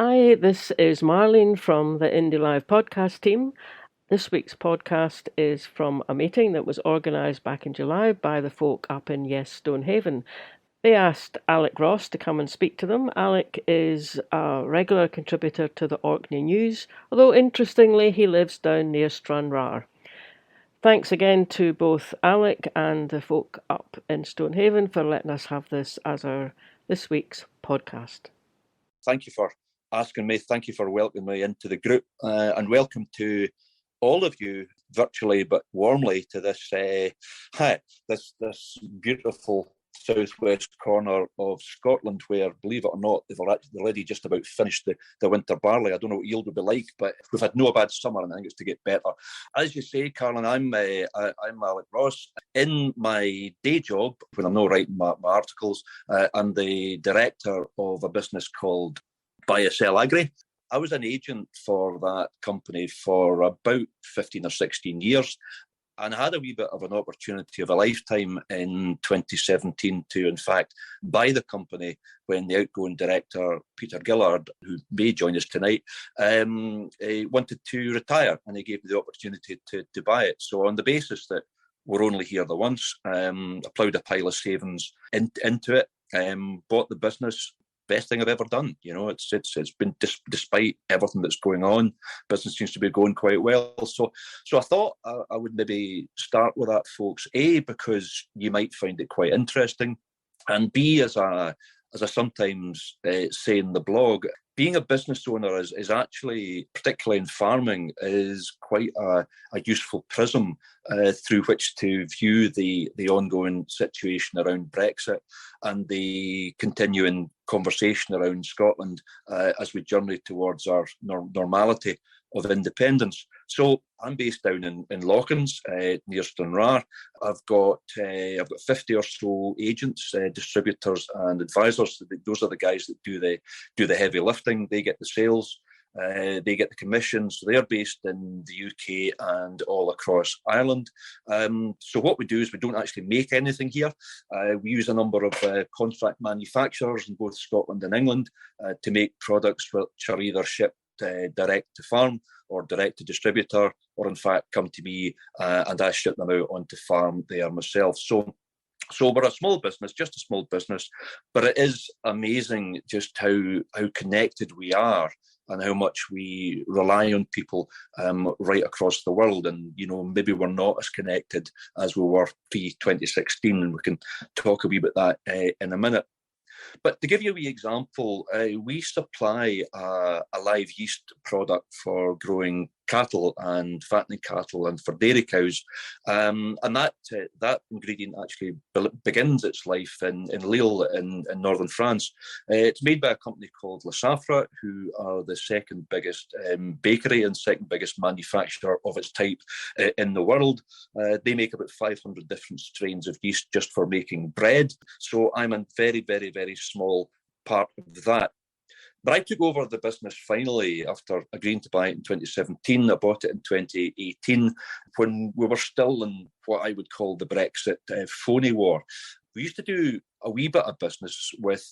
Hi, this is Marlene from the Indie Live podcast team. This week's podcast is from a meeting that was organised back in July by the folk up in Yes Stonehaven. They asked Alec Ross to come and speak to them. Alec is a regular contributor to the Orkney News, although interestingly he lives down near Stranraer. Thanks again to both Alec and the folk up in Stonehaven for letting us have this as this week's podcast. Thank you for asking me. Thank you for welcoming me into the group, and welcome to all of you virtually but warmly to this this beautiful southwest corner of Scotland, where, believe it or not, they've already just about finished the winter barley. I don't know what yield will be like, but we've had no bad summer, and I think it's to get better. As you say, Carolyn, I'm Alec Ross. In my day job, when I'm not writing my articles, I'm the director of a business called Buy, Sell, Agri. I was an agent for that company for about 15 or 16 years, and I had a wee bit of an opportunity of a lifetime in 2017 to, in fact, buy the company when the outgoing director, Peter Gillard, who may join us tonight, wanted to retire, and he gave me the opportunity to buy it. So on the basis that we're only here the once, I ploughed a pile of savings into it, bought the business. Best thing I've ever done. You know, it's been, despite everything that's going on, business seems to be going quite well. So I thought I would maybe start with that, folks. A, because you might find it quite interesting, and B, as I sometimes say in the blog, being a business owner is actually, particularly in farming, is quite a useful prism through which to view the ongoing situation around Brexit and the continuing conversation around Scotland as we journey towards our normality of independence. So I'm based down in Lochans, near Stranraer. I've got 50 or so agents, distributors, and advisors. Those are the guys that do the heavy lifting. They get the sales. They get the commissions. So they're based in the UK and all across Ireland. So what we do is we don't actually make anything here. We use a number of contract manufacturers in both Scotland and England to make products which are either shipped direct to farm or direct to distributor, or in fact come to me and I ship them out onto farm there myself. So we're a small business, just a small business, but it is amazing just how connected we are and how much we rely on people right across the world. And, you know, maybe we're not as connected as we were pre-2016, and we can talk a wee bit that in a minute. But to give you a wee example, we supply a live yeast product for growing cattle and fattening cattle and for dairy cows. And that ingredient actually begins its life in Lille in northern France. It's made by a company called Le Safra, who are the second biggest bakery and second biggest manufacturer of its type in the world. They make about 500 different strains of yeast just for making bread. So I'm a very, very, very small part of that. But I took over the business finally after agreeing to buy it in 2017. I bought it in 2018 when we were still in what I would call the Brexit phony war. We used to do a wee bit of business with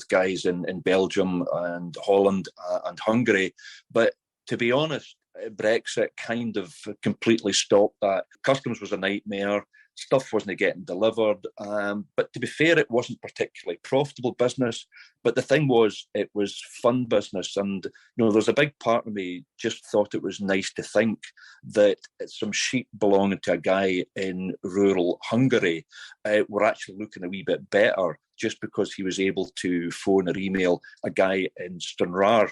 guys in Belgium and Holland and Hungary. But to be honest, Brexit kind of completely stopped that. Customs was a nightmare. Stuff wasn't getting delivered. But to be fair, it wasn't particularly profitable business. But the thing was, it was fun business. And, you know, there's a big part of me just thought it was nice to think that some sheep belonging to a guy in rural Hungary were actually looking a wee bit better just because he was able to phone or email a guy in Stranraer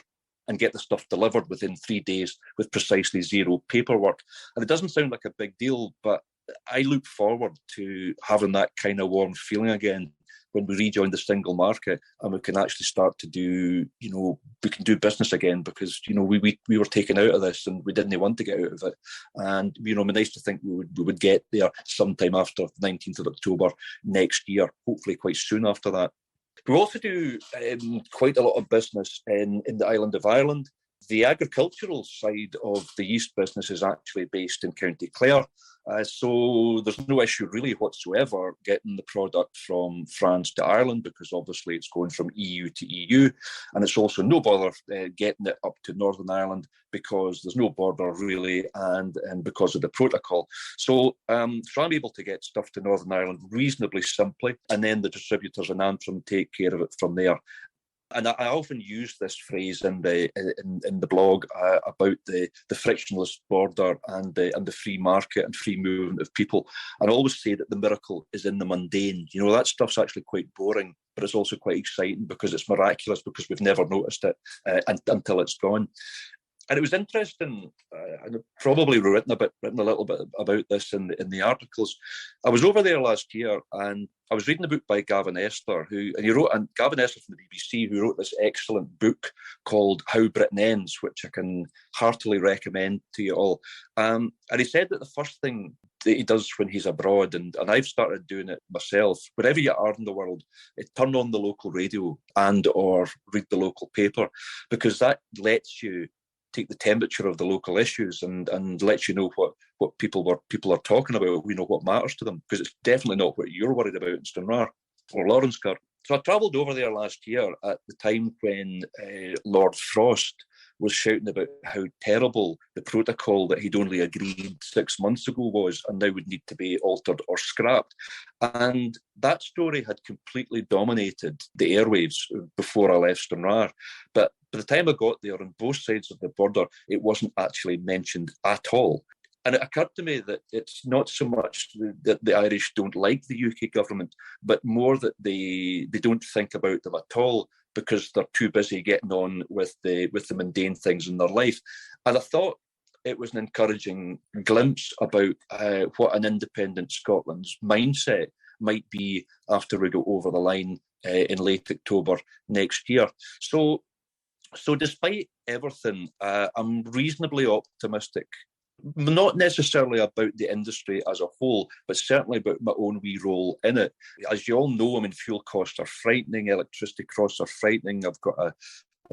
and get the stuff delivered within 3 days with precisely zero paperwork. And it doesn't sound like a big deal, but I look forward to having that kind of warm feeling again when we rejoin the single market and we can actually start to do, you know, we can do business again because, you know, we were taken out of this and we didn't want to get out of it. And, you know, it'd be nice to think we would get there sometime after the 19th of October next year, hopefully quite soon after that. We also do quite a lot of business in the island of Ireland. The agricultural side of the yeast business is actually based in County Clare. So there's no issue really whatsoever getting the product from France to Ireland, because obviously it's going from EU to EU. And it's also no bother getting it up to Northern Ireland, because there's no border really, and because of the protocol. So I'm able to get stuff to Northern Ireland reasonably simply, and then the distributors in Antrim take care of it from there. And I often use this phrase in the blog about the frictionless border and the free market and free movement of people. And I always say that the miracle is in the mundane. You know, that stuff's actually quite boring, but it's also quite exciting because it's miraculous, because we've never noticed it until it's gone. And it was interesting. I've probably written a little bit about this in the articles. I was over there last year, and I was reading a book by Gavin Esther, Gavin Esther from the BBC, who wrote this excellent book called How Britain Ends, which I can heartily recommend to you all. And he said that the first thing that he does when he's abroad, and I've started doing it myself, wherever you are in the world, turn on the local radio and or read the local paper, because that lets you take the temperature of the local issues and let you know what people are talking about, you know, what matters to them, because it's definitely not what you're worried about in Stranraer or Lawrencekirk. So I travelled over there last year at the time when Lord Frost was shouting about how terrible the protocol that he'd only agreed 6 months ago was, and now would need to be altered or scrapped. And that story had completely dominated the airwaves before I left Stranraer. But by the time I got there, on both sides of the border, it wasn't actually mentioned at all. And it occurred to me that it's not so much that the Irish don't like the UK government, but more that they don't think about them at all, because they're too busy getting on with the mundane things in their life. And I thought it was an encouraging glimpse about what an independent Scotland's mindset might be after we go over the line in late October next year. So despite everything, I'm reasonably optimistic. Not necessarily about the industry as a whole, but certainly about my own wee role in it. As you all know, I mean, fuel costs are frightening, electricity costs are frightening. I've got a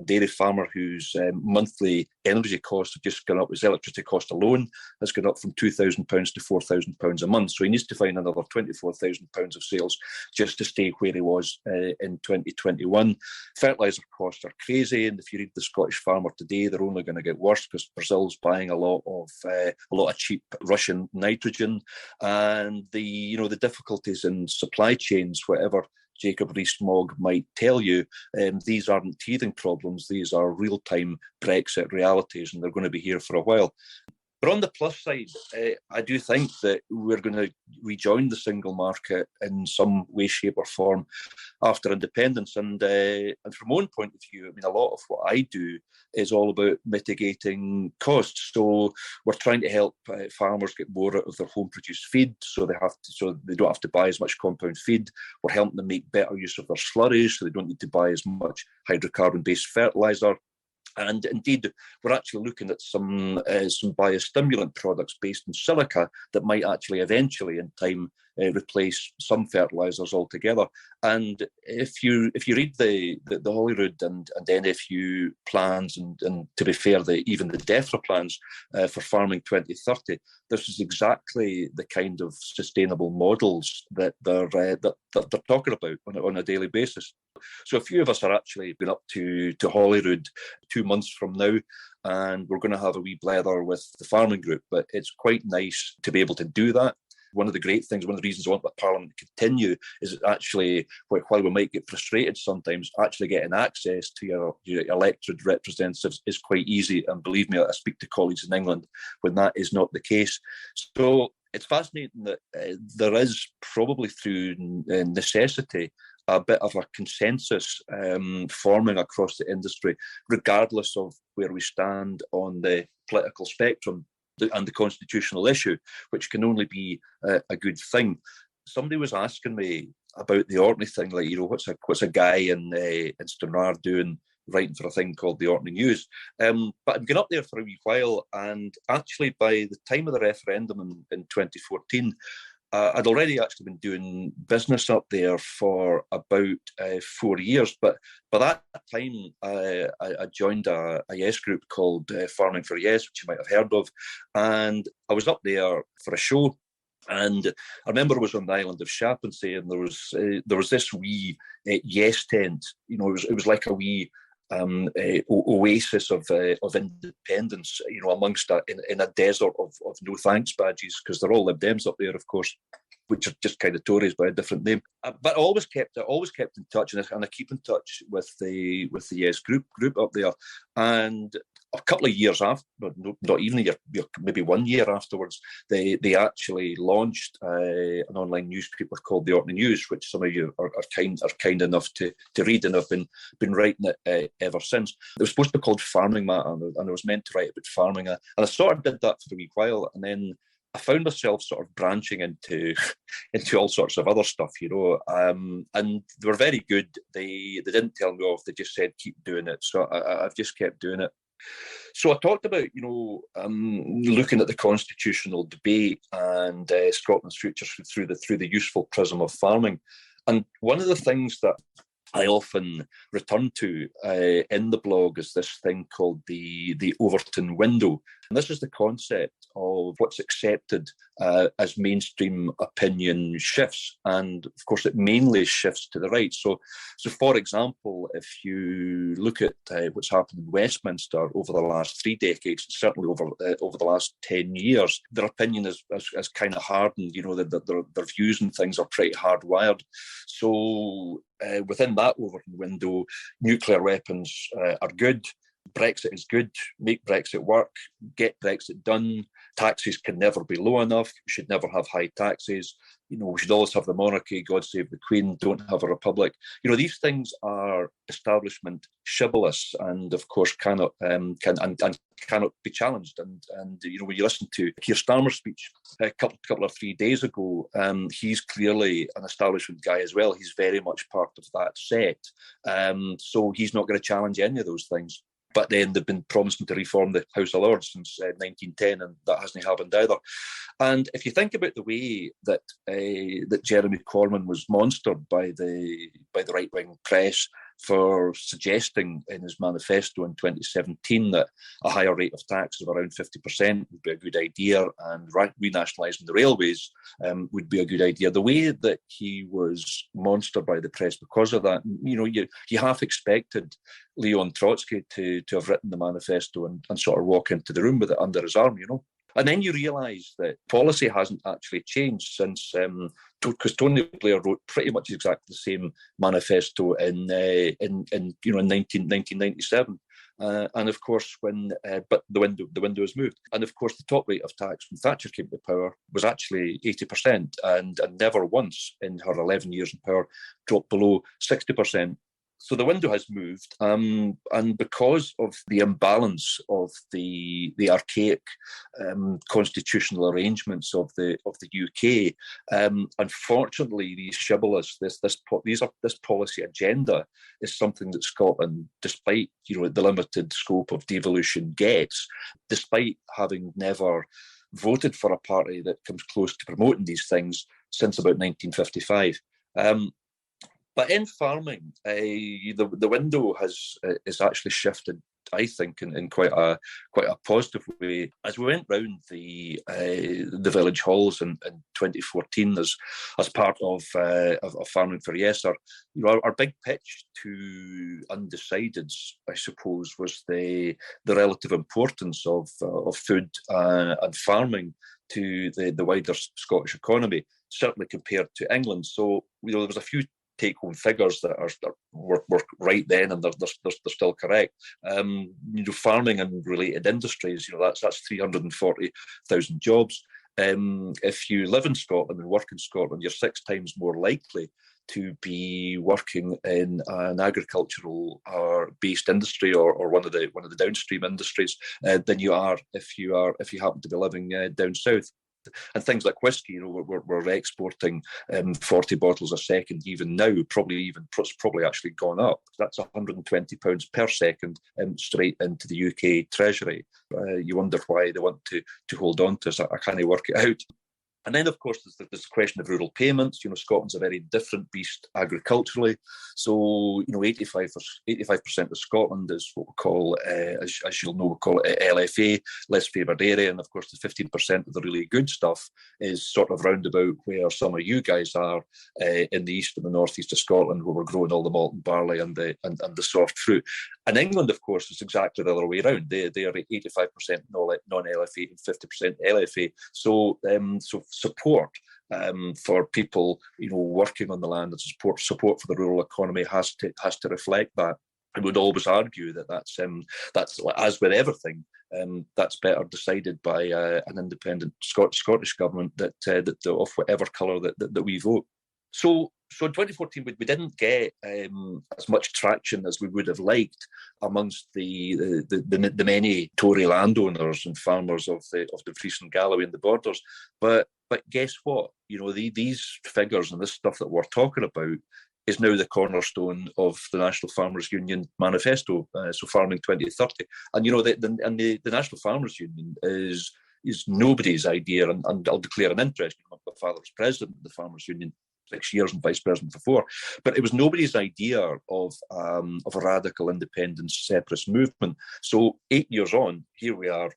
dairy farmer whose monthly energy costs have just gone up. His electricity cost alone has gone up from £2,000 to £4,000 a month. So he needs to find another £24,000 of sales just to stay where he was in 2021. Fertiliser costs are crazy, and if you read the Scottish Farmer today, they're only going to get worse, because Brazil's buying a lot of cheap Russian nitrogen, and the difficulties in supply chains, whatever Jacob Rees-Mogg might tell you, these aren't teething problems. These are real-time Brexit realities, and they're going to be here for a while. But on the plus side, I do think that we're going to rejoin the single market in some way, shape or form after independence. And from my own point of view, I mean, a lot of what I do is all about mitigating costs. So we're trying to help farmers get more out of their home-produced feed, so they don't have to buy as much compound feed. We're helping them make better use of their slurries, so they don't need to buy as much hydrocarbon-based fertiliser. And indeed, we're actually looking at some biostimulant products based in silica that might actually eventually, in time, replace some fertilisers altogether. And if you read the Holyrood and NFU plans, and to be fair, even the DEFRA plans for farming 2030, this is exactly the kind of sustainable models that they're talking about on a daily basis. So a few of us are actually going up to Holyrood 2 months from now, and we're going to have a wee blether with the farming group. But it's quite nice to be able to do that. One of the great things, one of the reasons I want the Parliament to continue, is actually, while we might get frustrated sometimes, actually getting access to your elected representatives is quite easy. And believe me, I speak to colleagues in England when that is not the case. So it's fascinating that there is, probably through necessity, a bit of a consensus forming across the industry, regardless of where we stand on the political spectrum and the constitutional issue, which can only be a good thing. Somebody was asking me about the Orkney thing, like, what's a guy in Stranraer doing, writing for a thing called the Orkney News. But I've been up there for a wee while, and actually by the time of the referendum in 2014, I'd already actually been doing business up there for about 4 years, but by that time I joined a Yes group called Farming for Yes, which you might have heard of, and I was up there for a show. And I remember I was on the island of Chappensay, and there was this wee Yes tent. It was like a wee oasis of independence, amongst in a desert of no thanks badges, because they're all Lib Dems up there, of course, which are just kind of Tories by a different name. But I always kept in touch, and I keep in touch with the Yes group up there. And a couple of years after, not even a year, maybe 1 year afterwards, they actually launched an online newspaper called the Orkney News, which some of you are kind enough to read, and I've been writing it ever since. It was supposed to be called Farming Matter, and I was meant to write about farming, and I sort of did that for a wee while, and then I found myself sort of branching into all sorts of other stuff, and they were very good. They didn't tell me off; they just said keep doing it. So I've just kept doing it. So I talked about, looking at the constitutional debate and Scotland's future through the useful prism of farming. And one of the things that I often return to in the blog is this thing called the Overton window. And this is the concept of what's accepted as mainstream opinion shifts. And of course, it mainly shifts to the right. So for example, if you look at what's happened in Westminster over the last 3 decades, certainly over the last 10 years, their opinion is kind of hardened. Their views and things are pretty hardwired. So within that Overton window, nuclear weapons are good. Brexit is good, make Brexit work, get Brexit done, taxes can never be low enough, we should never have high taxes, we should always have the monarchy, God save the Queen, don't have a republic. These things are establishment shibboleths, and of course cannot be challenged. And when you listen to Keir Starmer's speech a couple of 3 days ago, he's clearly an establishment guy as well. He's very much part of that set. So he's not going to challenge any of those things. But then they've been promising to reform the House of Lords since 1910, and that hasn't happened either. And if you think about the way that Jeremy Corbyn was monstered by the right-wing press for suggesting in his manifesto in 2017 that a higher rate of tax of around 50% would be a good idea, and renationalising the railways would be a good idea. The way that he was monstered by the press because of that, you half expected Leon Trotsky to have written the manifesto and sort of walk into the room with it under his arm, And then you realise that policy hasn't actually changed since, because Tony Blair wrote pretty much exactly the same manifesto in 1997. And of course, but the window has moved. And of course, the top rate of tax when Thatcher came to power was actually 80%, and never once in her 11 years in power dropped below 60%. So the window has moved, and because of the imbalance of the archaic constitutional arrangements of the UK, unfortunately, these shibboleths, this policy agenda, is something that Scotland, despite the limited scope of devolution, gets, despite having never voted for a party that comes close to promoting these things since about 1955. But in farming, the window is actually shifted, I think, in quite a positive way. As we went round the village halls in 2014 as part of Farming for Yes, our big pitch to undecideds, I suppose, was the relative importance of food and farming to the wider Scottish economy, certainly compared to England. So there was a few take-home figures that were right then, and they're still correct. Farming and related industries, that's 340,000 jobs. If you live in Scotland and work in Scotland, you're 6 times more likely to be working in an agricultural or based industry or one of the downstream industries than you are if you happen to be living down south. And things like whiskey, we're exporting 40 bottles a second even now, probably actually gone up. That's £120 per second straight into the UK Treasury. You wonder why they want to hold on to us. I can't work it out. And then, of course, there's the question of rural payments. Scotland's a very different beast agriculturally. So, 85% of Scotland is what we call, as you'll know, we call it LFA, less favoured area. And of course, the 15% of the really good stuff is sort of roundabout where some of you guys are in the east and the northeast of Scotland, where we're growing all the malt and barley and the soft fruit. And England, of course, is exactly the other way around. They are 85% non-LFA and 50% LFA. So support for people, working on the land, and support for the rural economy has to reflect that. I would always argue that's as with everything, that's better decided by an independent Scottish government that of whatever colour that we vote. So in 2014, we didn't get as much traction as we would have liked amongst the many Tory landowners and farmers of the Fries and Galloway and the borders. But guess what? These figures and this stuff that we're talking about is now the cornerstone of the National Farmers Union manifesto, so Farming 2030. And the National Farmers Union is nobody's idea, and I'll declare an interest. My father was president of the Farmers Union 6 years and vice president for 4, but it was nobody's idea of a radical independence separatist movement. So 8 years on, here we are,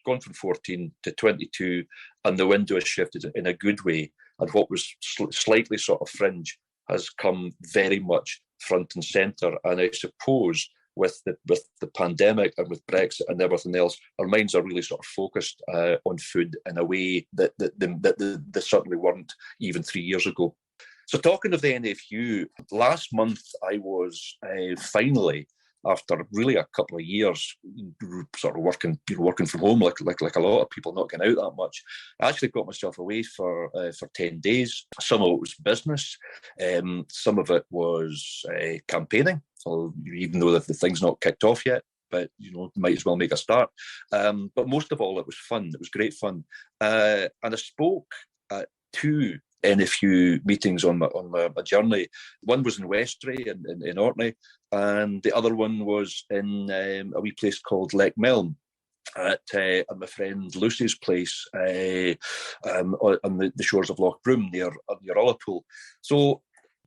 gone from 14 to 22, and the window has shifted in a good way. And what was slightly sort of fringe has come very much front and centre. And I suppose with the pandemic and with Brexit and everything else, our minds are really sort of focused on food in a way that they certainly weren't even 3 years ago. So talking of the NFU, last month I was finally, after really a couple of years, sort of working from home, like a lot of people, not getting out that much, I actually got myself away for 10 days. Some of it was business, some of it was campaigning. So even though the thing's not kicked off yet, but might as well make a start. But most of all, it was fun. It was great fun, and I spoke at 2 NFU meetings on my journey. One was in Westray in Orkney, and the other one was in a wee place called Leckmelm at my friend Lucy's place on the shores of Loch Broom near Ullapool. So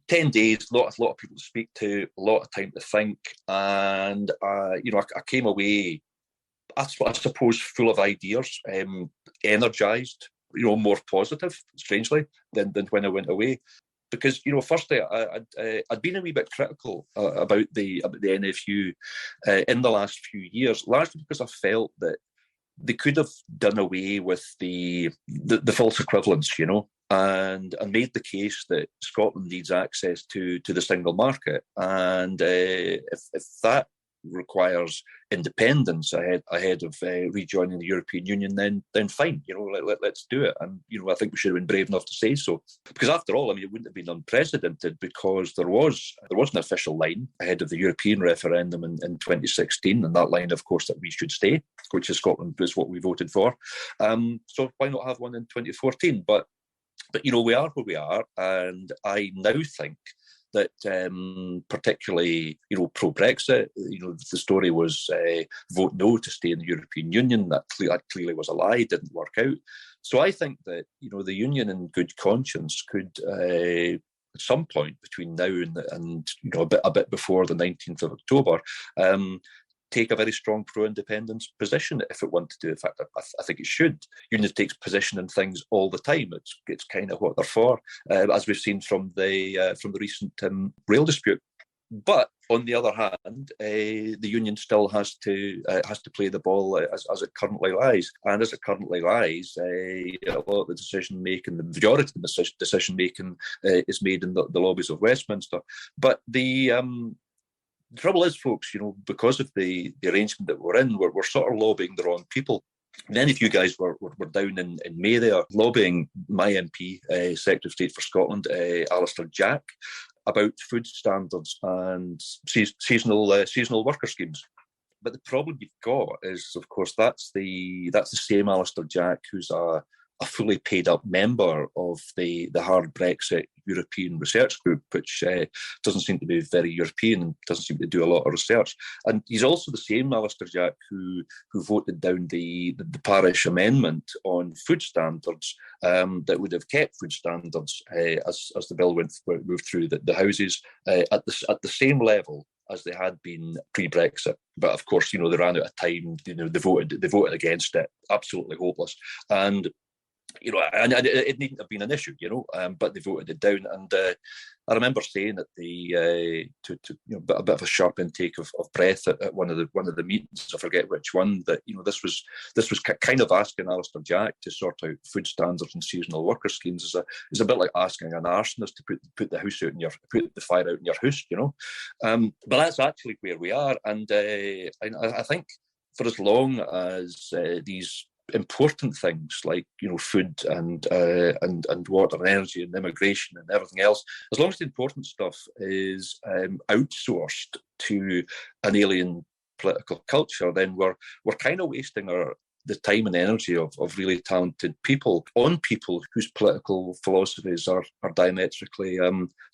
10 days, a lot of people to speak to, a lot of time to think, and I came away, I suppose, full of ideas, energised, more positive, strangely, than when I went away. Because, firstly, I'd been a wee bit critical about the NFU in the last few years, largely because I felt that they could have done away with the false equivalence, and made the case that Scotland needs access to the single market. And if that requires independence ahead of rejoining the European Union, then fine, let's do it. And I think we should have been brave enough to say so, because after all, it wouldn't have been unprecedented, because there was an official line ahead of the European referendum in 2016, and that line, of course, that we should stay, which is Scotland, is what we voted for. So why not have one in 2014? But we are where we are, and I now think that particularly, pro-Brexit, the story was vote no to stay in the European Union. That clearly was a lie, didn't work out. So I think that, the Union in good conscience could, at some point between now and a bit before the 19th of October, take a very strong pro-independence position if it wanted to. In fact, I think it should. Unions takes position in things all the time. It's kind of what they're for, as we've seen from the recent rail dispute. But on the other hand, the union still has to play the ball as it currently lies. And as it currently lies, a lot of the decision making, the majority of the decision making, is made in the lobbies of Westminster. But the trouble is, folks, because of the arrangement that we're in, we're sort of lobbying the wrong people. Many of you guys were down in May there lobbying my MP, Secretary of State for Scotland, Alistair Jack, about food standards and seasonal worker schemes. But the problem you've got is, of course, that's the same Alistair Jack who's a a fully paid up member of the Hard Brexit European Research Group, which doesn't seem to be very European and doesn't seem to do a lot of research. And he's also the same Alistair Jack who voted down the parish amendment on food standards that would have kept food standards as the bill moved through the Houses at the same level as they had been pre-Brexit. But of course, they ran out of time. They voted against it. Absolutely hopeless. And and it needn't have been an issue, but they voted it down. And I remember saying at the a bit of a sharp intake of breath at one of the meetings. I forget which one. That this was kind of asking Alistair Jack to sort out food standards and seasonal worker schemes. Is a bit like asking an arsonist to put the house out put the fire out in your house, But that's actually where we are, and I think for as long as these important things like food and water and energy and immigration and everything else, as long as the important stuff is outsourced to an alien political culture, then we're kind of wasting the time and energy of really talented people on people whose political philosophies are diametrically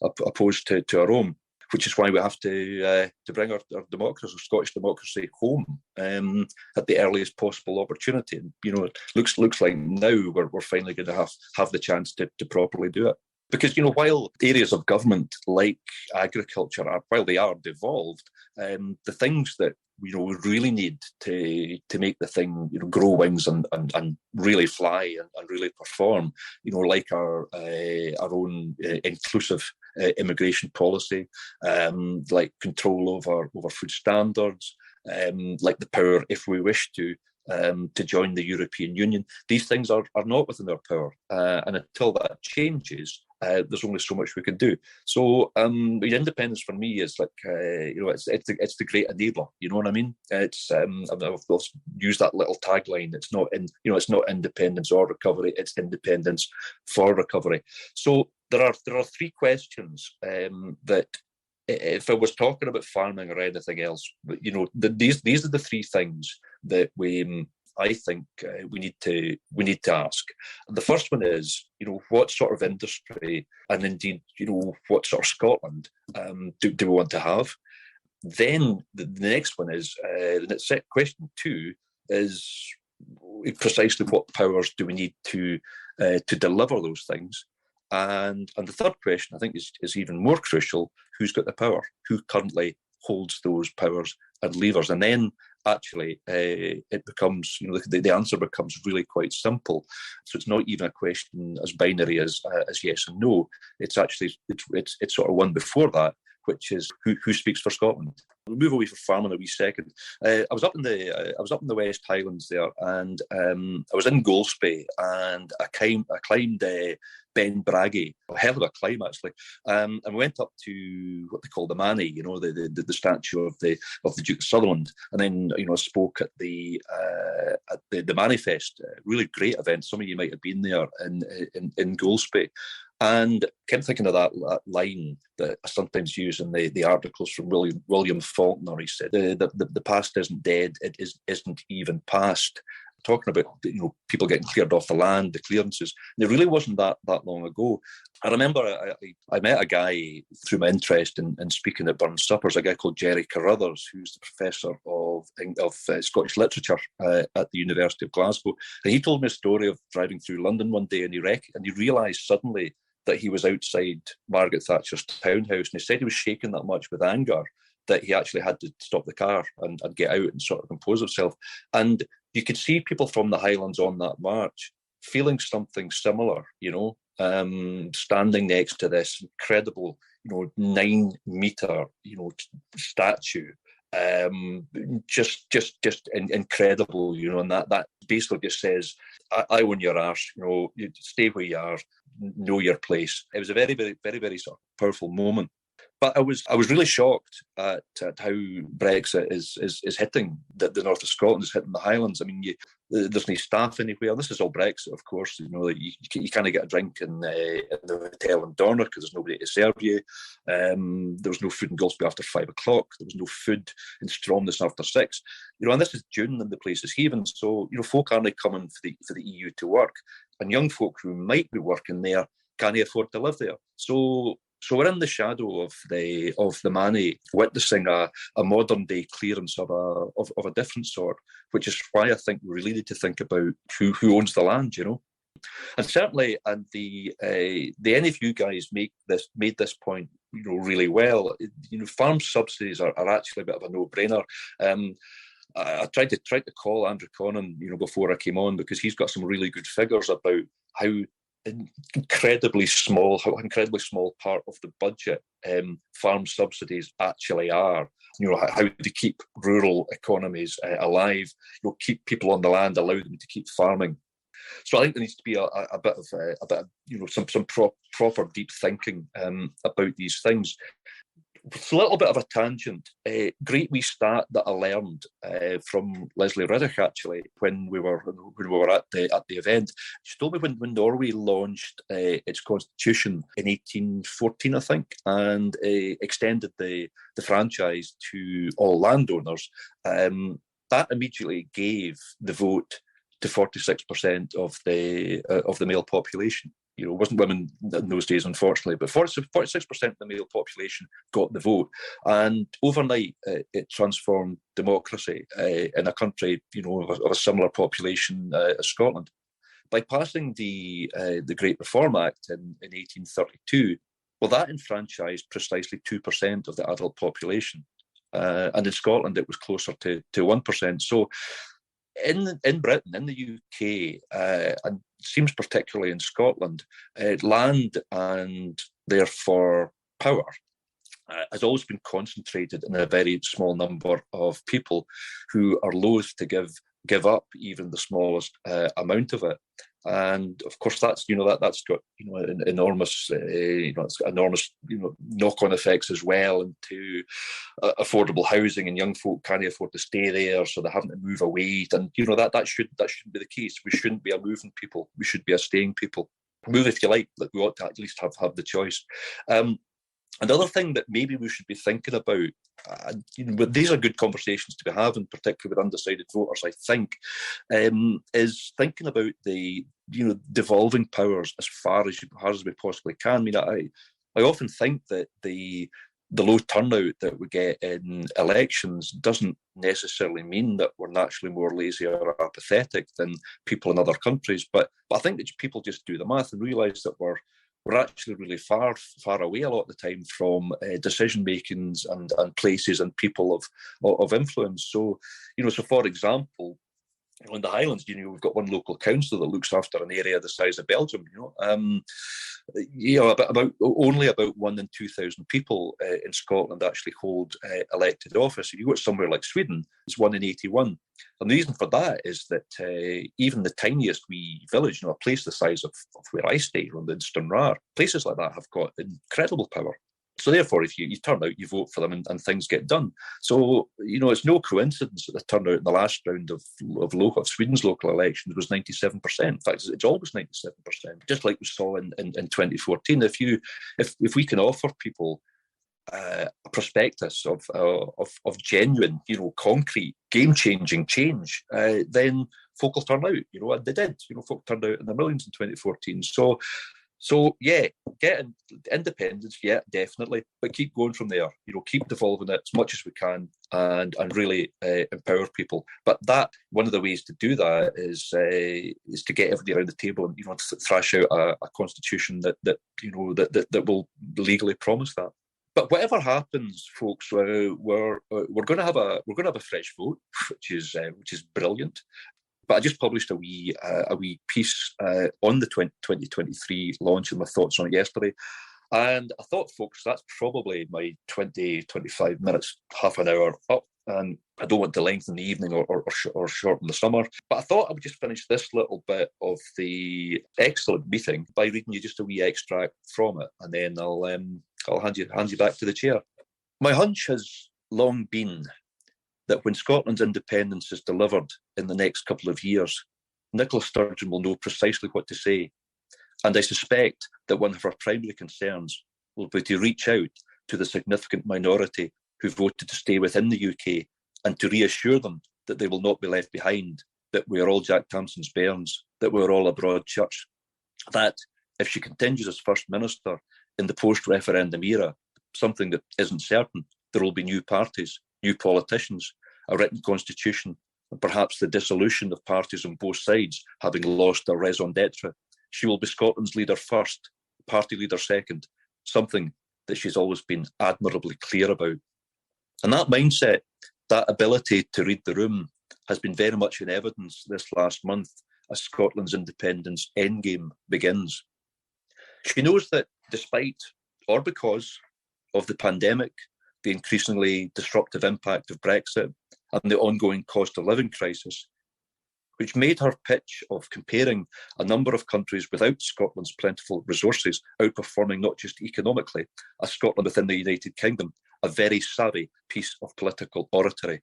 opposed to our own. Which is why we have to bring our democracy, our Scottish democracy, home at the earliest possible opportunity. And it looks like now we're finally going to have the chance to properly do it. Because while areas of government like agriculture while they are devolved, the things that we really need to make the thing grow wings and really fly and really perform, like our own inclusive immigration policy, like control over food standards, like the power, if we wish to join the European Union. These things are not within our power, and until that changes, there's only so much we can do. So independence for me is like it's the great enabler. You know what I mean? It's I've used that little tagline. It's not independence or recovery. It's independence for recovery. So there are three questions that, if I was talking about farming or anything else, these are the three things that I think we need to ask. And the first one is, what sort of industry, and indeed, what sort of Scotland do we want to have? Then the next one is, question two is precisely what powers do we need to deliver those things? And the third question, I think, is even more crucial: who's got the power? Who currently holds those powers and levers? And then actually it becomes, the answer becomes really quite simple. So it's not even a question as binary as yes and no. It's actually it's sort of one before that, which is who speaks for Scotland. We'll move away from farming a wee second. I was up in the West Highlands there, and I was in Golspie, and I climbed Ben Braggie, a hell of a climb actually, and we went up to what they call the Manny, the statue of the Duke of Sutherland, and then I spoke at the Manifest, really great event. Some of you might have been there in Golspie. And I kept thinking of that line that I sometimes use in the articles from William Faulkner. He said, the past isn't dead, it isn't even past. Talking about people getting cleared off the land, the clearances. And it really wasn't that long ago. I remember I met a guy through my interest in speaking at Burns Suppers, a guy called Jerry Carruthers, who's the professor of Scottish literature at the University of Glasgow. And he told me a story of driving through London one day, and he realised suddenly that he was outside Margaret Thatcher's townhouse, and he said he was shaking that much with anger that he actually had to stop the car and get out and sort of compose himself. And you could see people from the Highlands on that march feeling something similar, standing next to this incredible, 9-meter, statue. Just incredible, and that basically just says, I own your arse, you stay where you are, know your place. It was a very, very, very, very sort of powerful moment. But I was really shocked at how Brexit is hitting the north of Scotland, is hitting the Highlands. I mean, there's no staff anywhere. This is all Brexit, of course. You know, you can't get a drink in the hotel in Dornoch because there's nobody to serve you. There was no food in Golspie after 5 o'clock. There was no food in Stromness after 6. You know, and this is June and the place is Haven. So, you know, folk aren't coming for the EU to work, and young folk who might be working there can't afford to live there. So we're in the shadow of the Manny, witnessing a modern day clearance of a different sort, which is why I think we really need to think about who owns the land, you know. And certainly, and the NFU guys made this point, you know, really well. You know, farm subsidies are actually a bit of a no-brainer. I tried to call Andrew Connon, you know, before I came on, because he's got some really good figures about how incredibly small part of the budget farm subsidies actually are. You know, how to keep rural economies alive, you know, keep people on the land, allow them to keep farming. So I think there needs to be a bit of you know, some proper deep thinking about these things. It's a little bit of a tangent. Great wee stat that I learned from Leslie Riddick, actually, when we were at the event. She told me when Norway launched its constitution in 1814, I think, and extended the franchise to all landowners, that immediately gave the vote to 46% of the male population. You know, it wasn't women in those days, unfortunately, but 46% of the male population got the vote. And overnight, it transformed democracy in a country, you know, of a similar population as Scotland. By passing the Great Reform Act in 1832, well, that enfranchised precisely 2% of the adult population. And in Scotland, it was closer to 1%. So in Britain, in the UK, and seems particularly in Scotland, land and therefore power has always been concentrated in a very small number of people who are loath to give up even the smallest amount of it. And of course, that's got enormous it's got enormous knock-on effects as well into affordable housing, and young folk can't afford to stay there, so they're having to move away. And that shouldn't be the case. We shouldn't be a moving people. We should be a staying people. Move if you like, but we ought to at least have the choice. Another thing that maybe we should be thinking about, these are good conversations to be having, particularly with undecided voters, I think, is thinking about the devolving powers as far as we possibly can. I mean, I often think that the low turnout that we get in elections doesn't necessarily mean that we're naturally more lazy or apathetic than people in other countries. But I think that people just do the math and realise that we're actually really far away a lot of the time from decision makings and places and people of influence. So, so for example, in the Highlands, we've got one local council that looks after an area the size of Belgium. Only about 1 in 2,000 people in Scotland actually hold elected office. If you go to somewhere like Sweden, it's 1 in 81. And the reason for that is that even the tiniest wee village, a place the size of where I stay, in Stranraer, places like that have got incredible power. So therefore, if you turn out, you vote for them and things get done. So, it's no coincidence that the turnout in the last round of Sweden's local elections was 97%. In fact, it's always 97%, just like we saw in 2014. If we can offer people a prospectus of genuine, concrete, game-changing change, then folk will turn out, and they did. Folk turned out in the millions in 2014. So yeah, get independence, yeah, definitely, but keep going from there. Keep devolving it as much as we can, and really empower people. But that one of the ways to do that is to get everybody around the table and thrash out a constitution that will legally promise that. But whatever happens, folks, we're going to have a fresh vote, which is brilliant. But I just published a wee piece on the 2023 launch and my thoughts on it yesterday. And I thought, folks, that's probably my 20-25 minutes, half an hour up. And I don't want to lengthen the evening or shorten the summer. But I thought I would just finish this little bit of the excellent meeting by reading you just a wee extract from it. And then I'll hand you back to the chair. My hunch has long been that when Scotland's independence is delivered in the next couple of years, Nicola Sturgeon will know precisely what to say. And I suspect that one of her primary concerns will be to reach out to the significant minority who voted to stay within the UK and to reassure them that they will not be left behind, that we are all Jack Thompson's bairns, that we are all a broad church. That if she continues as First Minister in the post-referendum era, something that isn't certain, there will be new parties, new politicians, a written constitution, and perhaps the dissolution of parties on both sides having lost their raison d'etre. She will be Scotland's leader first, party leader second, something that she's always been admirably clear about. And that mindset, that ability to read the room, has been very much in evidence this last month as Scotland's independence endgame begins. She knows that despite or because of the pandemic, the increasingly disruptive impact of Brexit, and the ongoing cost of living crisis, which made her pitch of comparing a number of countries without Scotland's plentiful resources outperforming not just economically, as Scotland within the United Kingdom, a very savvy piece of political oratory.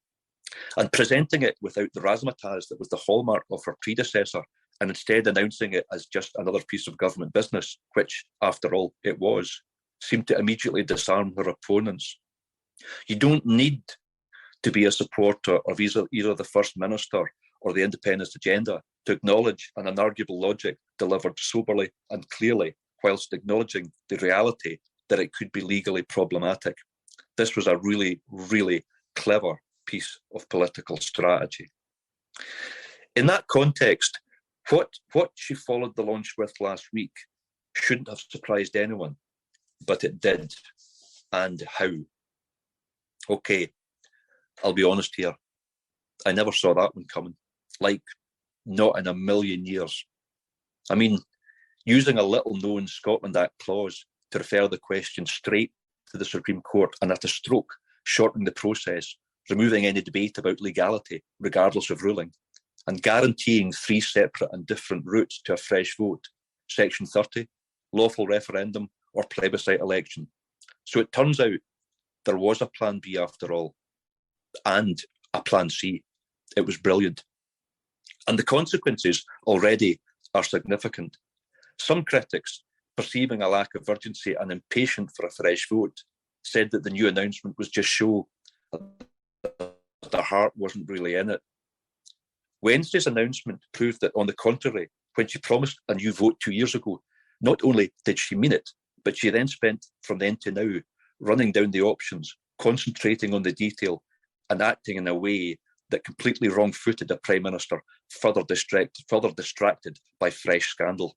And presenting it without the razzmatazz that was the hallmark of her predecessor, and instead announcing it as just another piece of government business, which, after all, it was, seemed to immediately disarm her opponents. You don't need to be a supporter of either the First Minister or the independence agenda to acknowledge an unarguable logic delivered soberly and clearly, whilst acknowledging the reality that it could be legally problematic. This was a really, really clever piece of political strategy. In that context, what she followed the launch with last week shouldn't have surprised anyone, but it did. And how? Okay, I'll be honest here. I never saw that one coming. Like, not in a million years. I mean, using a little-known Scotland Act clause to refer the question straight to the Supreme Court and at a stroke, shortening the process, removing any debate about legality, regardless of ruling, and guaranteeing 3 separate and different routes to a fresh vote, Section 30, lawful referendum, or plebiscite election. So it turns out there was a plan B after all, and a plan C. It was brilliant. And the consequences already are significant. Some critics, perceiving a lack of urgency and impatient for a fresh vote, said that the new announcement was just show, that their heart wasn't really in it. Wednesday's announcement proved that, on the contrary, when she promised a new vote 2 years ago, not only did she mean it, but she then spent from then to now running down the options, concentrating on the detail, and acting in a way that completely wrong-footed a Prime Minister further distracted by fresh scandal.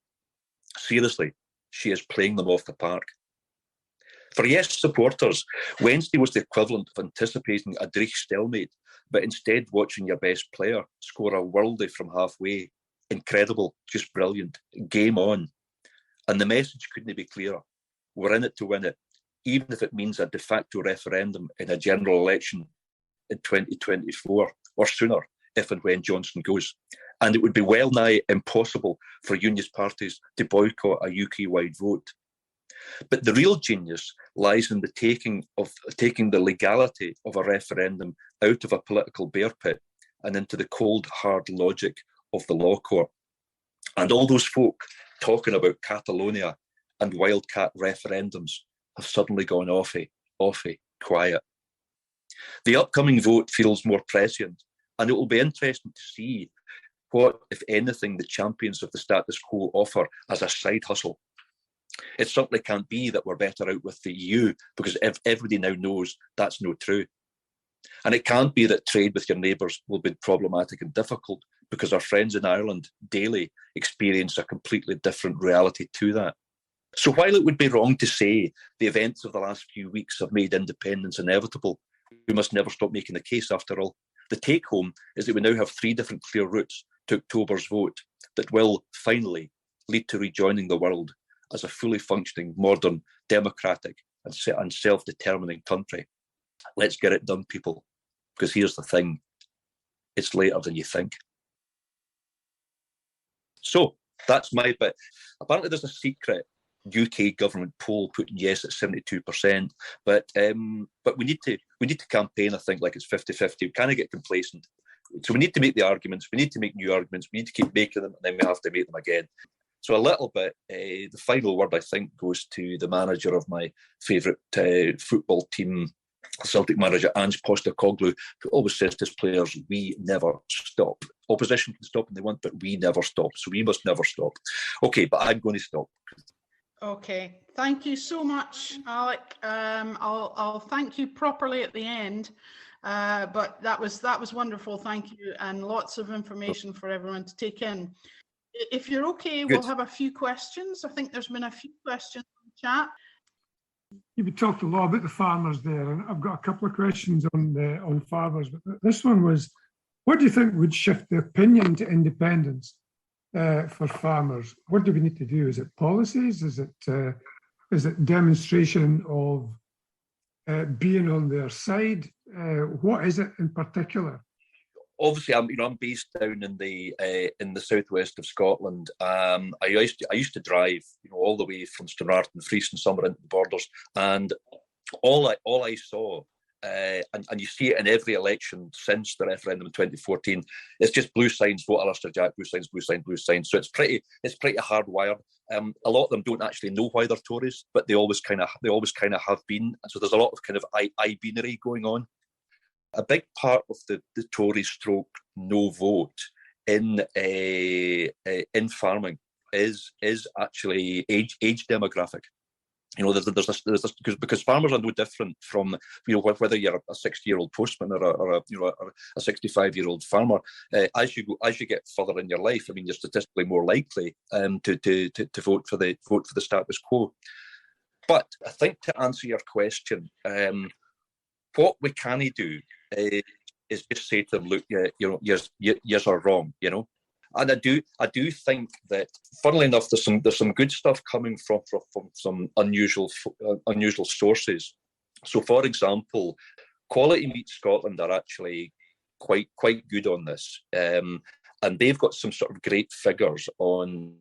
Seriously, she is playing them off the park. For Yes supporters, Wednesday was the equivalent of anticipating a Dreich stalemate, but instead watching your best player score a worldie from halfway. Incredible, just brilliant, game on. And the message couldn't be clearer. We're in it to win it, even if it means a de facto referendum in a general election in 2024, or sooner, if and when Johnson goes. And it would be well nigh impossible for unionist parties to boycott a UK-wide vote. But the real genius lies in the taking the legality of a referendum out of a political bear pit and into the cold, hard logic of the law court. And all those folk talking about Catalonia and wildcat referendums have suddenly gone offy, quiet. The upcoming vote feels more prescient, and it will be interesting to see what, if anything, the champions of the status quo offer as a side hustle. It certainly can't be that we're better out with the EU, because everybody now knows that's not true. And it can't be that trade with your neighbours will be problematic and difficult, because our friends in Ireland daily experience a completely different reality to that. So while it would be wrong to say the events of the last few weeks have made independence inevitable, we must never stop making the case after all. The take-home is that we now have 3 different clear routes to October's vote that will finally lead to rejoining the world as a fully functioning, modern, democratic and self-determining country. Let's get it done, people, because here's the thing, it's later than you think. So, that's my bit. Apparently there's a secret UK government poll putting yes at 72%. But we need to campaign, I think, like it's 50-50. We kind of get complacent. So we need to make the arguments. We need to make new arguments. We need to keep making them, and then we have to make them again. So a little bit, the final word, I think, goes to the manager of my favourite football team, Celtic manager Ange Postecoglou, who always says to his players, we never stop. Opposition can stop when they want, but we never stop. So we must never stop. Okay, but I'm going to stop. Okay, thank you so much, Alec. I'll thank you properly at the end, but that was wonderful. Thank you, and lots of information for everyone to take in. If you're okay, Good. We'll have a few questions. I think there's been a few questions in the chat. You've talked a lot about the farmers there, and I've got a couple of questions on farmers. But this one was, what do you think would shift the opinion to independence for farmers? What do we need to do? Is it policies? Is it demonstration of being on their side? What is it in particular? Obviously, I'm based down in the southwest of Scotland. I used to drive, all the way from Stranraer and Fries and somewhere into the borders, and all I saw, and you see it in every election since the referendum in 2014, it's just blue signs, vote Alistair Jack, blue signs, blue signs, blue signs. So it's pretty hardwired. A lot of them don't actually know why they're Tories, but they always kind of have been. And so there's a lot of kind of I-binary going on. A big part of the Tory stroke no vote in farming is actually age demographic. There's this, because farmers are no different from whether you're a 60-year-old postman or a 65-year-old farmer. As you get further in your life, you're statistically more likely to vote for the status quo. But I think, to answer your question, what we can do is just say to them, look, yours are wrong, And I do think that, funnily enough, there's some good stuff coming from some unusual sources. So, for example, Quality Meat Scotland are actually quite good on this, and they've got some sort of great figures on.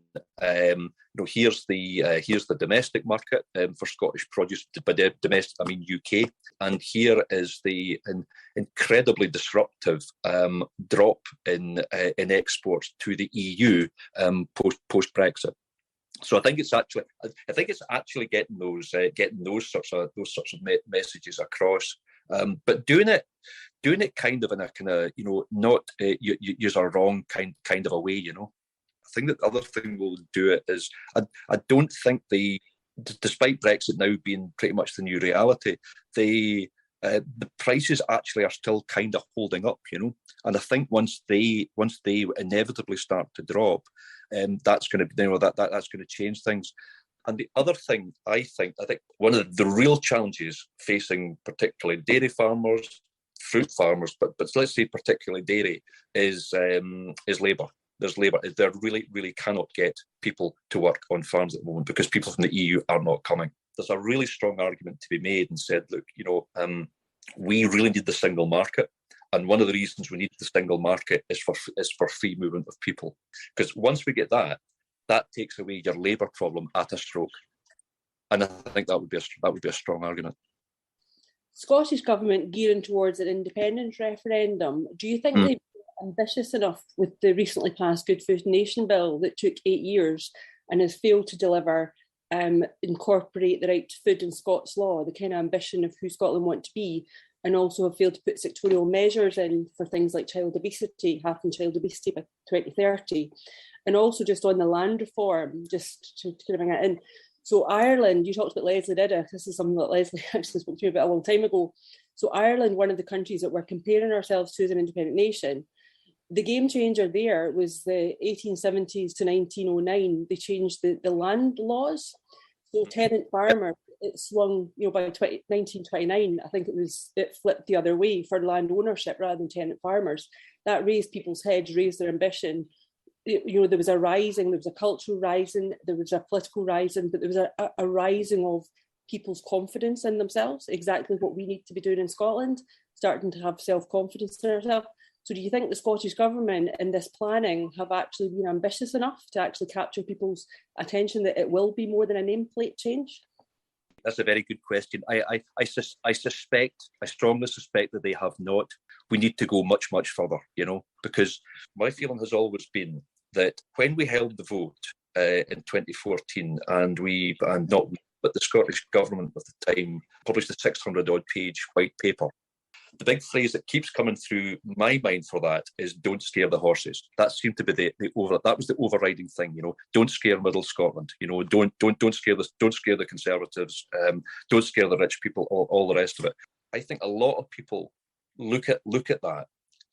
Here's the domestic market for Scottish produce. By domestic, I mean UK, and here is the incredibly disruptive drop in exports to the EU post Brexit. So I think it's actually getting those sorts of messages across, but doing it kind of in a not use are wrong kind of a way. I think that the other thing we'll do it is I don't think despite Brexit now being pretty much the new reality, the prices actually are still kind of holding up, And I think once they inevitably start to drop, that's going to that's going to change things. And the other thing I think one of the real challenges facing particularly dairy farmers, fruit farmers, but let's say particularly dairy is labour. There's labour. They really, really cannot get people to work on farms at the moment because people from the EU are not coming. There's a really strong argument to be made and said, look, we really need the single market. And one of the reasons we need the single market is for free movement of people. Because once we get that takes away your labour problem at a stroke. And I think that would be a strong argument. Scottish Government gearing towards an independence referendum. Do you think they've been ambitious enough with the recently passed Good Food Nation bill that took 8 years and has failed to deliver, incorporate the right to food in Scots law, the kind of ambition of who Scotland want to be, and also have failed to put sectorial measures in for things like child obesity, halving child obesity by 2030, and also just on the land reform, just to kind of bring that in. So Ireland, you talked about Leslie Diddick. This is something that Leslie actually spoke to me about a long time ago. So Ireland, one of the countries that we're comparing ourselves to as an independent nation, the game changer there was the 1870s to 1909. They changed the land laws. So tenant farmer, it swung, by 1929, I think it flipped the other way for land ownership rather than tenant farmers. That raised people's heads, raised their ambition. There was a cultural rising, there was a political rising, but there was a rising of people's confidence in themselves, exactly what we need to be doing in Scotland, starting to have self-confidence in ourselves. So do you think the Scottish Government in this planning have actually been ambitious enough to actually capture people's attention that it will be more than a nameplate change? That's a very good question. I strongly suspect that they have not. We need to go much, much further, because my feeling has always been that when we held the vote in 2014, but the Scottish Government at the time published a 600-odd page white paper, the big phrase that keeps coming through my mind for that is "don't scare the horses." That seemed to be that was the overriding thing. Don't scare Middle Scotland. Don't scare the Conservatives. Don't scare the rich people. All the rest of it. I think a lot of people look at that,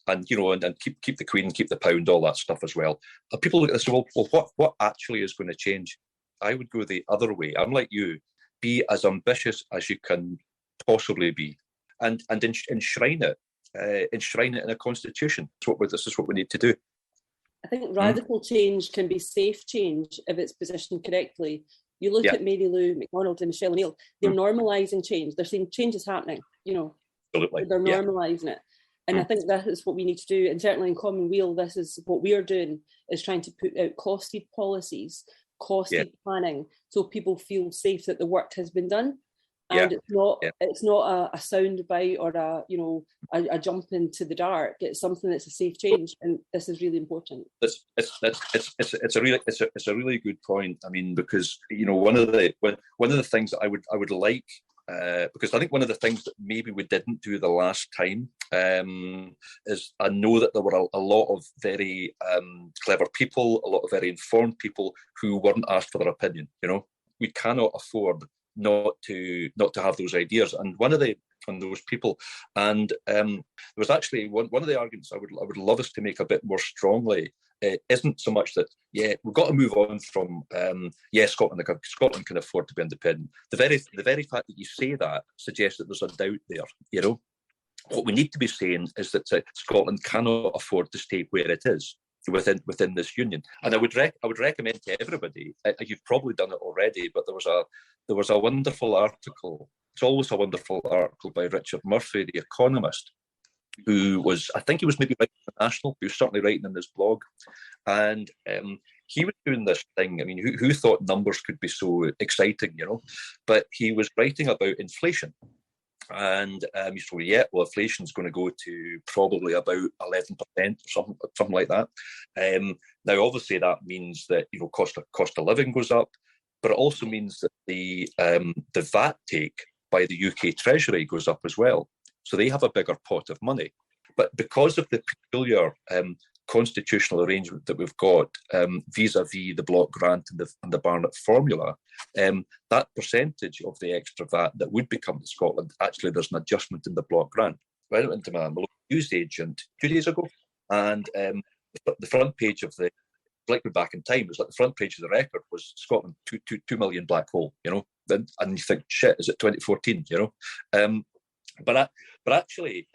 and and keep the Queen, keep the pound, all that stuff as well. And people look at this and say, well, what actually is going to change? I would go the other way. I'm like you. Be as ambitious as you can possibly be. And enshrine it in a constitution. This is what we need to do. I think radical change can be safe change if it's positioned correctly. You look at Mary Lou McDonald and Michelle O'Neill, they're normalising change. They're saying change is happening, Absolutely. They're normalising it. And I think that is what we need to do. And certainly in Commonweal, this is what we are doing, is trying to put out costed policies, costed planning, so people feel safe that the work has been done. And it's not a sound bite or a jump into the dark. It's something that's a safe change, and this is really important. It's a really good point. I mean, because one of the things that I would like, because I think one of the things that maybe we didn't do the last time is, I know that there were a lot of very clever people, a lot of very informed people who weren't asked for their opinion. We cannot afford not to have those ideas. And one of those people, and there was actually one of the arguments I would love us to make a bit more strongly, isn't so much that we've got to move on from Scotland can afford to be independent. The very fact that you say that suggests that there's a doubt there. What we need to be saying is that Scotland cannot afford to stay where it is within this union. And I would recommend to everybody, you've probably done it already, but there was a wonderful article. It's always a wonderful article by Richard Murphy, the economist, who was, I think he was maybe writing for the National, he was certainly writing in his blog, and he was doing this thing. I mean, who thought numbers could be so exciting, But he was writing about inflation. And he said, inflation is going to go to probably about 11% or something like that. Now, obviously, that means that cost of living goes up, but it also means that the VAT take by the UK Treasury goes up as well. So they have a bigger pot of money. But because of the peculiar constitutional arrangement that we've got vis-a-vis the block grant and the Barnett formula, that percentage of the extra VAT that would become to Scotland, actually there's an adjustment in the block grant. I went into my local news agent 2 days ago, and the front page of the, like we're back in time, it was like the front page of the Record was Scotland 2 million black hole, and you think, shit, is it 2014, But actually,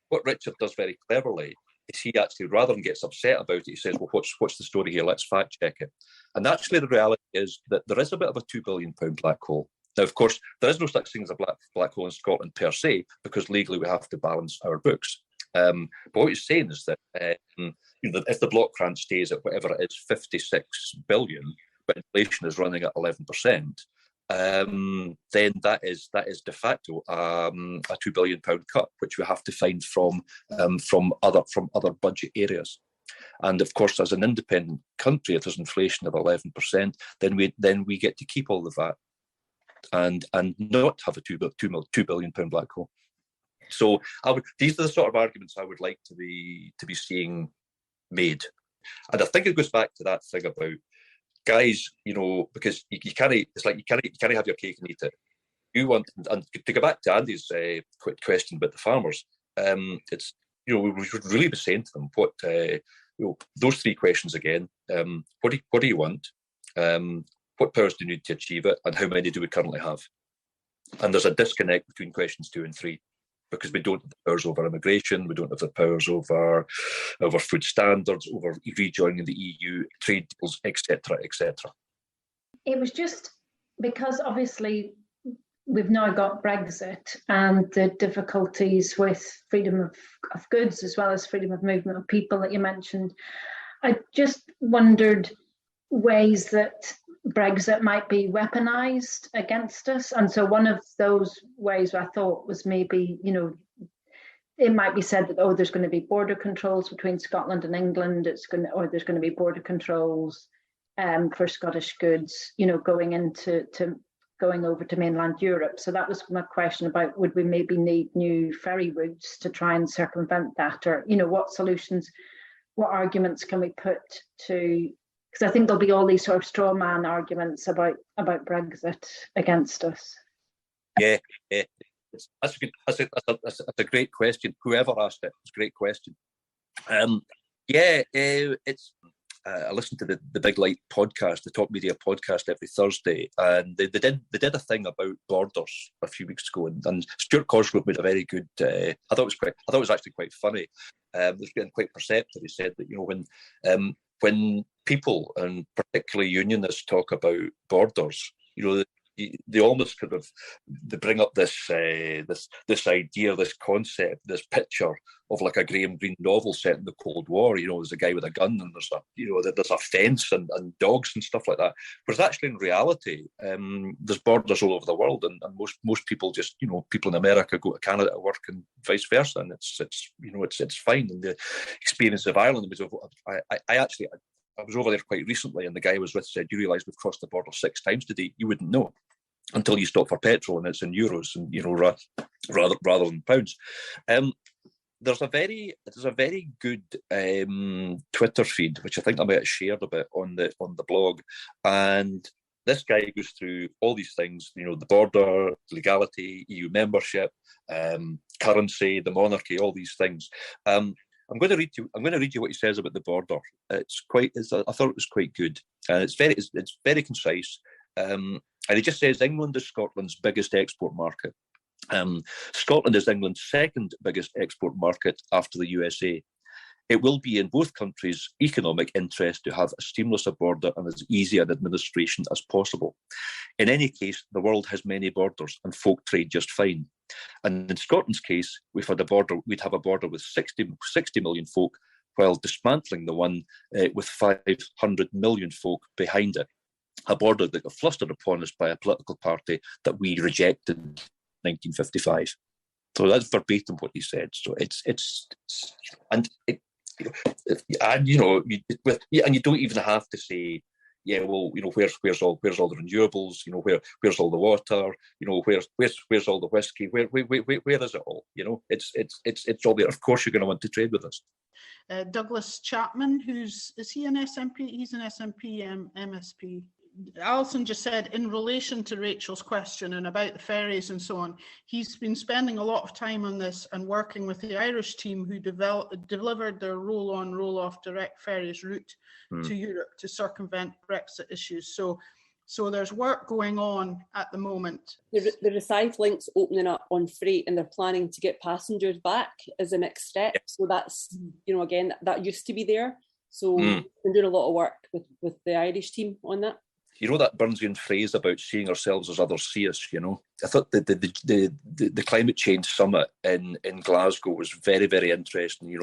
what Richard does very cleverly is he actually, rather than gets upset about it, he says, well, what's the story here? Let's fact check it. And actually, the reality is that there is a bit of a £2 billion black hole. Now, of course, there is no such thing as a black hole in Scotland per se, because legally we have to balance our books. But what he's saying is that if the block grant stays at whatever it is, 56 billion, but inflation is running at 11%, then that is de facto a £2 billion cut, which we have to find from other budget areas. And of course, as an independent country, if there's inflation of 11%, then we get to keep all of that and not have a £2 billion black hole. So these are the sort of arguments I would like to be seeing made. And I think it goes back to that thing about guys, because you can't have your cake and eat it. You want, and to go back to Andy's quick question about the farmers, it's we should really be saying to them what those three questions again. What do you want? What powers do you need to achieve it, and how many do we currently have? And there's a disconnect between questions 2 and 3. Because we don't have the powers over immigration, we don't have the powers over food standards, over rejoining the EU, trade deals, etc., etc. It was just because obviously we've now got Brexit and the difficulties with freedom of goods as well as freedom of movement of people that you mentioned. I just wondered ways that Brexit might be weaponized against us. And so one of those ways I thought was maybe, it might be said that, there's going to be border controls between Scotland and England. There's going to be border controls for Scottish goods, going over to mainland Europe. So that was my question about, would we maybe need new ferry routes to try and circumvent that? Or, what solutions, what arguments can we put to, because I think there'll be all these sort of straw man arguments about Brexit against us. Yeah. That's a great question. Whoever asked it, it's a great question. It's. I listened to the Big Light podcast, the Top Media podcast, every Thursday, and they did a thing about borders a few weeks ago, and Stuart Cosgrove made a very good. I thought it was actually quite funny. It was getting quite perceptive. He said that when people, and particularly unionists, talk about borders, they almost they bring up this idea, this concept, this picture of like a Graham Greene novel set in the Cold War. There's a guy with a gun and there's a fence and dogs and stuff like that. Whereas actually in reality, there's borders all over the world, and most people just people in America go to Canada to work and vice versa, and it's fine. And the experience of Ireland was I was over there quite recently, and the guy I was with said, "You realise we've crossed the border 6 times today? You wouldn't know until you stop for petrol, and it's in euros, and rather than pounds." There's a very good Twitter feed, which I think I might have shared a bit on the blog, and this guy goes through all these things, the border, legality, EU membership, currency, the monarchy, all these things. I'm going to read you what he says about the border. I thought it was quite good. It's very concise. And he just says England is Scotland's biggest export market. Scotland is England's second biggest export market after the USA. It will be in both countries' economic interest to have as seamless a border and as easy an administration as possible. In any case, the world has many borders and folk trade just fine. And in Scotland's case, we'd have a border with 60 million folk, while dismantling the one with 500 million folk behind it. A border that got flustered upon us by a political party that we rejected in 1955. So that's verbatim what he said. So and you don't even have to say, where's all the renewables? Where's all the water? Where's all the whiskey? Where is it all? It's all there. Of course, you're going to want to trade with us. Douglas Chapman, is he an SNP? He's an SNP MSP. Alison just said, in relation to Rachel's question and about the ferries and so on, he's been spending a lot of time on this and working with the Irish team who delivered their roll-on, roll-off direct ferries route to Europe to circumvent Brexit issues. So there's work going on at the moment. The Rosyth link's opening up on freight, and they're planning to get passengers back as a next step. So that's, again, that used to be there. So we've been doing a lot of work with the Irish team on that. That Burnsian phrase about seeing ourselves as others see us, I thought the climate change summit in Glasgow was very, very interesting.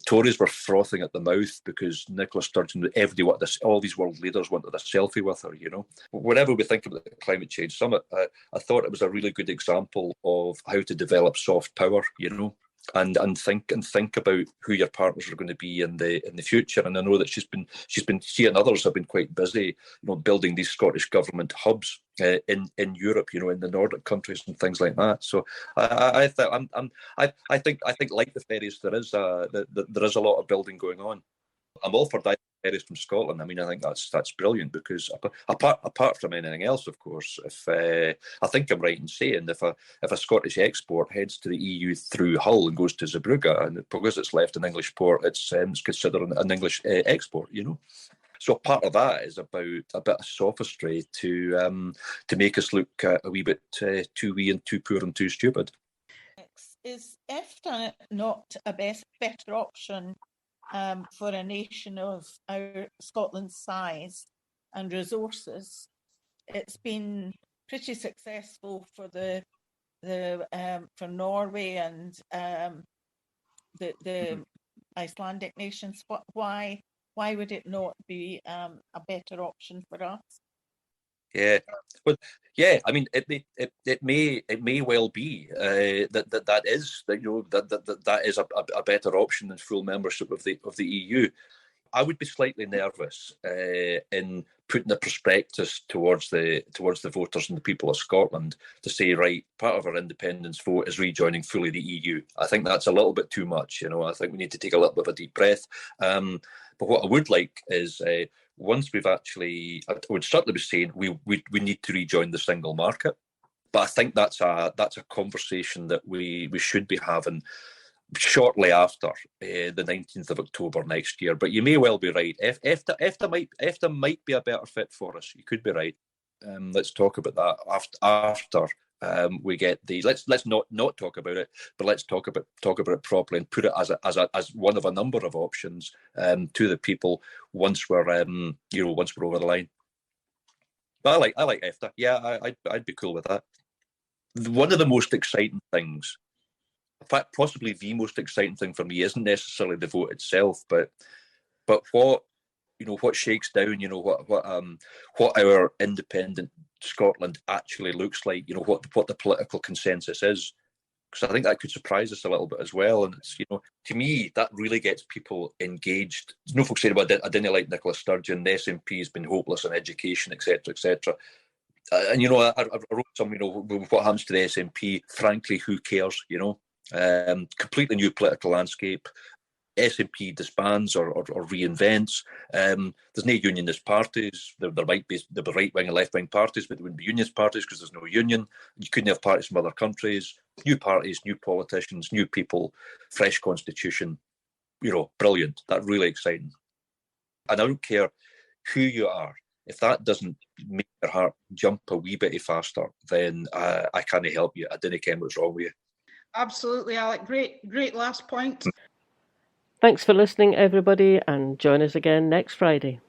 Tories were frothing at the mouth because Nicola Sturgeon, all these world leaders wanted a selfie with her, Whenever we think about the climate change summit, I thought it was a really good example of how to develop soft power, and think about who your partners are going to be in the future. And I know that she and others have been quite busy, building these Scottish government hubs in Europe, in the Nordic countries and things like that. So I think like the ferries, there is a lot of building going on. I'm all for ferries from Scotland. I think that's brilliant, because apart from anything else, of course, if I think I'm right in saying if a Scottish export heads to the EU through Hull and goes to Zeebrugge, and because it's left an English port, it's considered an English export. So part of that is about a bit of sophistry to make us look a wee bit too wee and too poor and too stupid. Is EFTA not a better option for a nation of Scotland's size and resources? It's been pretty successful for for Norway and the Icelandic nations. Why would it not be a better option for us? Yeah, but yeah, I mean, it may well be that is that is a better option than full membership of the EU. I would be slightly nervous in putting a prospectus towards the voters and the people of Scotland to say, right, part of our independence vote is rejoining fully the EU. I think that's a little bit too much. I think we need to take a little bit of a deep breath. But what I would like is once we've actually, I would certainly be saying we need to rejoin the single market. But I think that's a conversation that we should be having shortly after the 19th of October next year. But you may well be right. EFTA might be a better fit for us. You could be right. Let's talk about that after we get the. Let's not talk about it, but let's talk about it properly and put it as one of a number of options to the people once we're once we're over the line. But I like EFTA. Yeah, I'd be cool with that. One of the most exciting things, in fact, possibly the most exciting thing for me, isn't necessarily the vote itself, but what shakes down, what our independent Scotland actually looks like, what the political consensus is, because I think that could surprise us a little bit as well. And it's, to me, that really gets people engaged. There's no folks saying about I didn't like Nicola Sturgeon, the SNP has been hopeless on education, etc., etc. And I wrote something, what happens to the SNP? Frankly, who cares? Completely new political landscape. SNP disbands or reinvents. There's no unionist parties. There might be right-wing and left-wing parties, but there wouldn't be unionist parties because there's no union. You couldn't have parties from other countries. New parties, new politicians, new people, fresh constitution. Brilliant. That's really exciting. And I don't care who you are. If that doesn't make your heart jump a wee bit faster, then I can't help you. I didn't care what's wrong with you. Absolutely, Alec. Great last point. Thanks for listening, everybody, and join us again next Friday.